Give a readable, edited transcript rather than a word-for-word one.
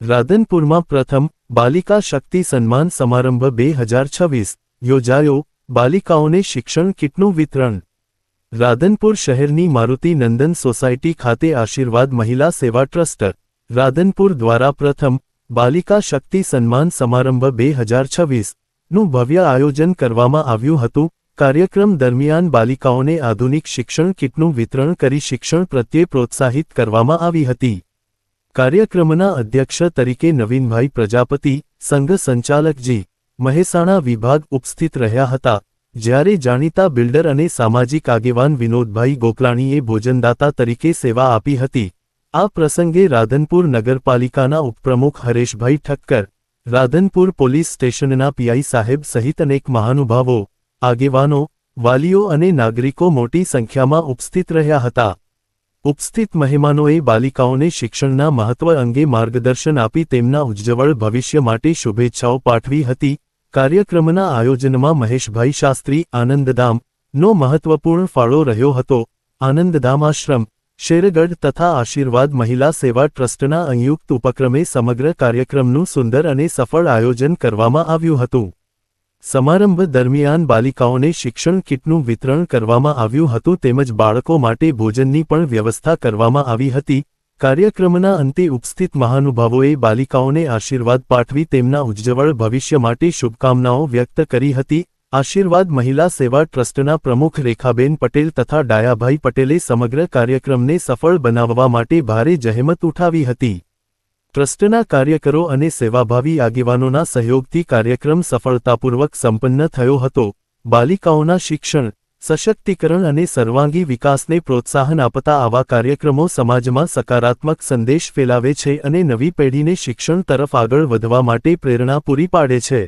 રાધનપુરમાં પ્રથમ બાલિકા શક્તિ સન્માન સમારંભ 2026 યોજાયો. બાલિકાઓને શિક્ષણ કિટનું વિતરણ. રાધનપુર શહેરની મારુતિ નંદન સોસાયટી ખાતે આશીર્વાદ મહિલા સેવા ટ્રસ્ટ રાધનપુર દ્વારા પ્રથમ બાલિકા શક્તિ સન્માન સમારંભ 2026 નું ભવ્ય આયોજન કરવામાં આવ્યું હતું. કાર્યક્રમ દરમિયાન બાલિકાઓને આધુનિક શિક્ષણ કિટનું વિતરણ કરી શિક્ષણ પ્રત્યે પ્રોત્સાહિત કરવામાં આવી હતી. કાર્યક્રમના અધ્યક્ષ તરીકે નવીનભાઈ પ્રજાપતિ, સંઘ સંચાલક જી. મહેસાણા વિભાગ ઉપસ્થિત રહ્યા હતા. જ્યારે જાણીતા બિલ્ડર અને સામાજિક આગેવાન વિનોદભાઈ ગોકલાણીએ ભોજનદાતા તરીકે સેવા આપી હતી. આ પ્રસંગે રાધનપુર નગરપાલિકાના ઉપપ્રમુખ હરેશભાઈ ઠક્કર, રાધનપુર પોલીસ સ્ટેશનના પીઆઈ સાહેબ સહિત અનેક મહાનુભાવો, આગેવાનો, વાલીઓ અને નાગરિકો મોટી સંખ્યામાં ઉપસ્થિત રહ્યા હતા. ઉપસ્થિત મહેમાનોએ બાલિકાઓને શિક્ષણના મહત્વ અંગે માર્ગદર્શન આપી તેમના ઉજ્જવળ ભવિષ્ય માટે શુભેચ્છાઓ પાઠવી હતી. કાર્યક્રમના આયોજનમાં મહેશભાઈ શાસ્ત્રી, આનંદધામ નો મહત્વપૂર્ણ ફાળો રહ્યો હતો. આનંદધામ આશ્રમ, શેરગઢ તથા આશીર્વાદ મહિલા સેવા ટ્રસ્ટના સંયુક્ત ઉપક્રમે સમગ્ર કાર્યક્રમનું સુંદર અને સફળ આયોજન કરવામાં આવ્યું હતું. સમારંભ દરમિયાન બાલિકાઓને શિક્ષણ કિટનું વિતરણ કરવામાં આવ્યું હતું તેમજ બાળકો માટે ભોજનની પણ વ્યવસ્થા કરવામાં આવી હતી. કાર્યક્રમના અંતે ઉપસ્થિત મહાનુભાવોએ બાલિકાઓને આશીર્વાદ પાઠવી તેમના ઉજ્જવળ ભવિષ્ય માટે શુભકામનાઓ વ્યક્ત કરી હતી. આશીર્વાદ મહિલા સેવા ટ્રસ્ટના પ્રમુખ રેખાબેન પટેલ તથા ડાયાભાઈ પટેલે સમગ્ર કાર્યક્રમને સફળ બનાવવા માટે ભારે જહેમત ઉઠાવી હતી. ટ્રસ્ટના કાર્યકરો અને સેવાભાવી આગેવાનોના સહયોગથી કાર્યક્રમ સફળતાપૂર્વક સંપન્ન થયો હતો. બાલિકાઓના શિક્ષણ, સશક્તિકરણ અને સર્વાંગી વિકાસને પ્રોત્સાહન આપતા આવા કાર્યક્રમો સમાજમાં સકારાત્મક સંદેશ ફેલાવે છે અને નવી પેઢીને શિક્ષણ તરફ આગળ વધવા માટે પ્રેરણા પૂરી પાડે છે.